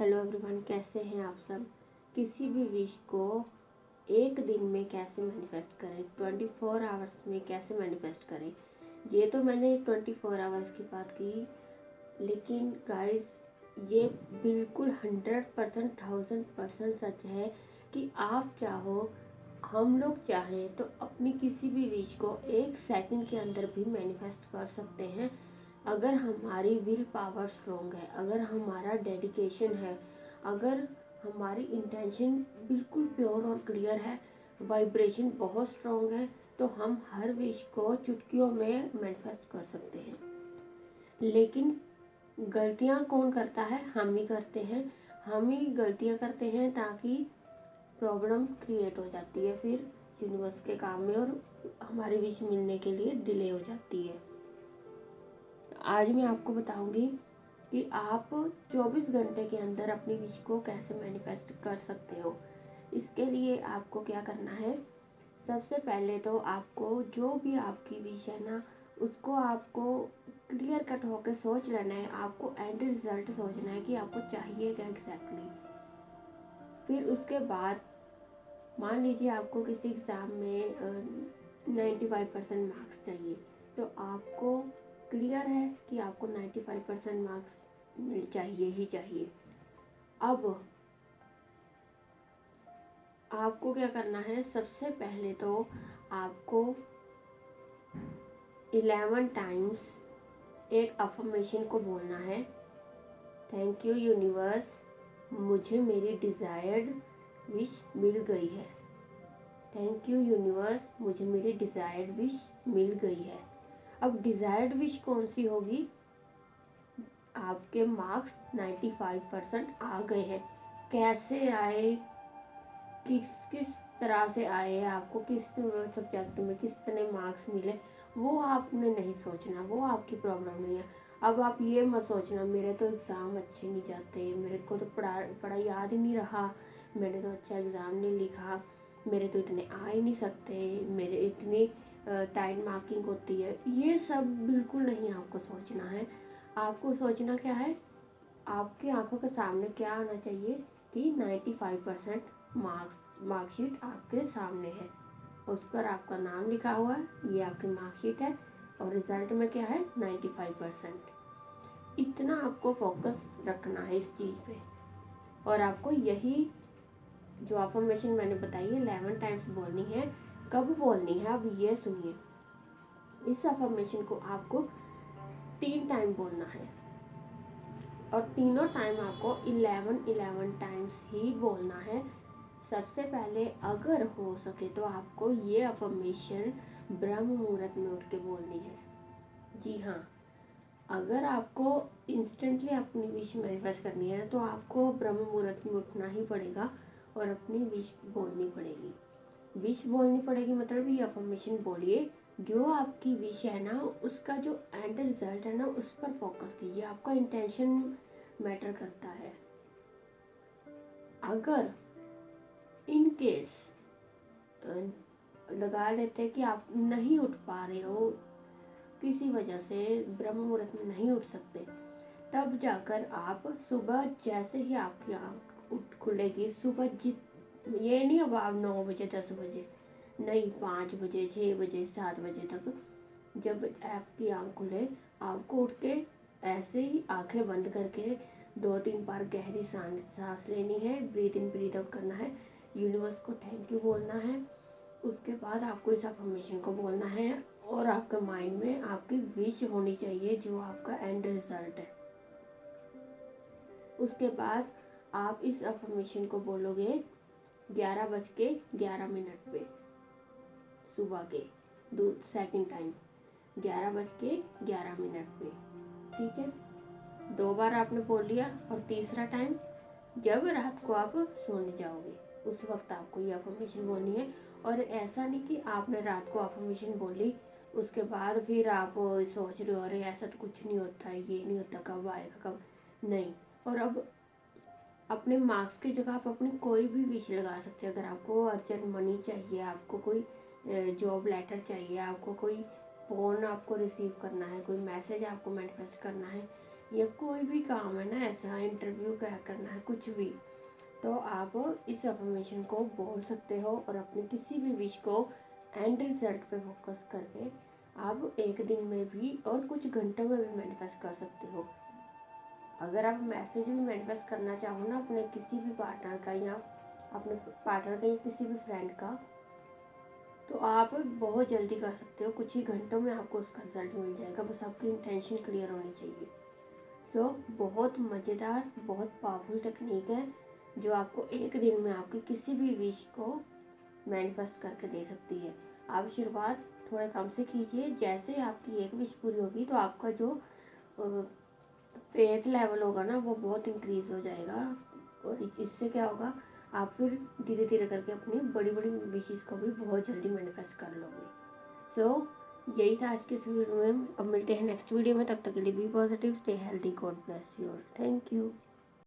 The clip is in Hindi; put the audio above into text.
हेलो एवरीवन, कैसे हैं आप सब। किसी भी विश को एक दिन में कैसे मैनिफेस्ट करें, 24 आवर्स में कैसे मैनिफेस्ट करें। ये तो मैंने 24 आवर्स की बात की, लेकिन गाइस ये बिल्कुल 100% 1000% सच है कि आप चाहो, हम लोग चाहें तो अपनी किसी भी विश को एक सेकंड के अंदर भी मैनिफेस्ट कर सकते हैं। अगर हमारी विल पावर स्ट्रोंग है, अगर हमारा डेडिकेशन है, अगर हमारी इंटेंशन बिल्कुल प्योर और क्लियर है, वाइब्रेशन बहुत स्ट्रोंग है, तो हम हर विश को चुटकियों में मैनिफेस्ट कर सकते हैं। लेकिन गलतियां कौन करता है? हम ही करते हैं। हम ही गलतियां करते हैं ताकि प्रॉब्लम क्रिएट हो जाती है फिर यूनिवर्स के काम में, और हमारी विश मिलने के लिए डिले हो जाती है। आज मैं आपको बताऊंगी कि आप 24 घंटे के अंदर अपनी विश को कैसे मैनिफेस्ट कर सकते हो। इसके लिए आपको क्या करना है, सबसे पहले तो आपको जो भी आपकी विश है ना, उसको आपको क्लियर कट होकर सोच लेना है। आपको एंड रिजल्ट सोचना है कि आपको चाहिए क्या एग्जैक्टली। फिर उसके बाद मान लीजिए आपको किसी एग्ज़ाम में 95% मार्क्स चाहिए, तो आपको क्लियर है कि आपको 95% मार्क्स चाहिए ही चाहिए। अब आपको क्या करना है, सबसे पहले तो आपको 11 टाइम्स एक अफर्मेशन को बोलना है। थैंक यू यूनिवर्स, मुझे मेरी डिज़ायर्ड विश मिल गई है। थैंक यू यूनिवर्स, मुझे मेरी डिज़ायर्ड विश मिल गई है। अब डिज़ायर्ड विश कौन सी होगी? आपके मार्क्स 95% आ गए हैं। कैसे आए, किस तरह से आए, आपको किस सब्जेक्ट में कितने मार्क्स मिले, वो आपने नहीं सोचना, वो आपकी प्रॉब्लम नहीं है। अब आप ये मत सोचना मेरे तो एग्ज़ाम अच्छे नहीं जाते, मेरे को तो पढ़ा याद ही नहीं रहा, मैंने तो अच्छा एग्ज़ाम नहीं लिखा, मेरे तो इतने आ ही नहीं सकते, मेरे इतनी टाइम मार्किंग होती है। ये सब बिल्कुल नहीं आपको सोचना है। आपको सोचना क्या है, आपकी आंखों के सामने क्या आना चाहिए कि 95% मार्कशीट आपके सामने है, उस पर आपका नाम लिखा हुआ है, ये आपकी मार्कशीट है, और रिजल्ट में क्या है 95%। इतना आपको फोकस रखना है इस चीज़ पे। और आपको यही जो अफर्मेशन मैंने बताई है 11 टाइम्स बोलनी है। कब बोलनी है, अब ये सुनिए। इस अफर्मेशन को आपको 3 टाइम बोलना है, और तीनों टाइम आपको 11 टाइम्स ही बोलना है। सबसे पहले अगर हो सके तो आपको ये अफर्मेशन ब्रह्म मुहूर्त में उठ के बोलनी है। जी हाँ, अगर आपको इंस्टेंटली अपनी विश मैनिफेस्ट करनी है तो आपको ब्रह्म मुहूर्त में उठना ही पड़ेगा और अपनी विश बोलनी पड़ेगी। विश बोलनी पड़ेगी मतलब ये अफर्मेशन बोलिए, जो आपकी विश है ना उसका जो एंड रिजल्ट है ना उस पर फोकस कीजिए। आपका इंटेंशन मैटर करता है। अगर इन केस लगा लेते कि आप नहीं उठ पा रहे हो, किसी वजह से ब्रह्म मुहूर्त में नहीं उठ सकते, तब जाकर आप सुबह जैसे ही आपकी आँख उठ खुलेगी, सुबह ये नहीं अब आप 9 बजे 10 बजे नहीं, 5 बजे 6 बजे 7 बजे तक जब आपकी आँख खुले, आपको उठ के ऐसे ही आंखें बंद करके 2-3 बार गहरी सांस लेनी है, ब्रीथ इन ब्रीथ आउट करना है, यूनिवर्स को थैंक यू बोलना है। उसके बाद आपको इस अफर्मेशन को बोलना है, और आपके माइंड में आपकी विश होनी चाहिए जो आपका एंड रिजल्ट है। उसके बाद आप इस अफर्मेशन को बोलोगे 11:11 पे, सुबह के सेकंड टाइम 11:11 पे। ठीक है, 2 बार आपने बोल लिया। और तीसरा टाइम जब रात को आप सोने जाओगे उस वक्त आपको ये अफर्मेशन बोलनी है। और ऐसा नहीं कि आपने रात को अफर्मेशन बोली उसके बाद फिर आप सोच रहे हो अरे ऐसा तो कुछ नहीं होता है, ये नहीं होता, कब आएगा कब नहीं। और अब अपने मार्क्स की जगह आप अपनी कोई भी विश लगा सकते हैं। अगर आपको अर्जेंट मनी चाहिए, आपको कोई जॉब लेटर चाहिए, आपको कोई फ़ोन आपको रिसीव करना है, कोई मैसेज आपको मैनिफेस्ट करना है, या कोई भी काम है ना ऐसा इंटरव्यू क्रैक करना है कुछ भी, तो आप इस अफर्मेशन को बोल सकते हो और अपने किसी भी विश को एंड रिजल्ट पे फोकस करके आप एक दिन में भी और कुछ घंटों में भी मैनिफेस्ट कर सकते हो। अगर आप मैसेज भी मैनिफेस्ट करना चाहो ना अपने किसी भी पार्टनर का या अपने पार्टनर का या किसी भी फ्रेंड का, तो आप बहुत जल्दी कर सकते हो, कुछ ही घंटों में आपको उसका रिजल्ट मिल जाएगा, बस आपकी इंटेंशन क्लियर होनी चाहिए। सो बहुत मज़ेदार, बहुत पावरफुल टेक्निक है जो आपको एक दिन में आपकी किसी भी विश को मैनिफेस्ट करके दे सकती है। आप शुरुआत थोड़ा कम से कीजिए, जैसे आपकी एक विश पूरी होगी तो आपका जो फेथ लेवल होगा ना वो बहुत इंक्रीज हो जाएगा, और इससे क्या होगा, आप फिर धीरे धीरे करके अपनी बड़ी बड़ी विशेस को भी बहुत जल्दी मैनिफेस्ट कर लोगे। सो यही था आज के इस वीडियो में। अब मिलते हैं नेक्स्ट वीडियो में, तब तक के लिए be positive, stay healthy, God bless you, thank you.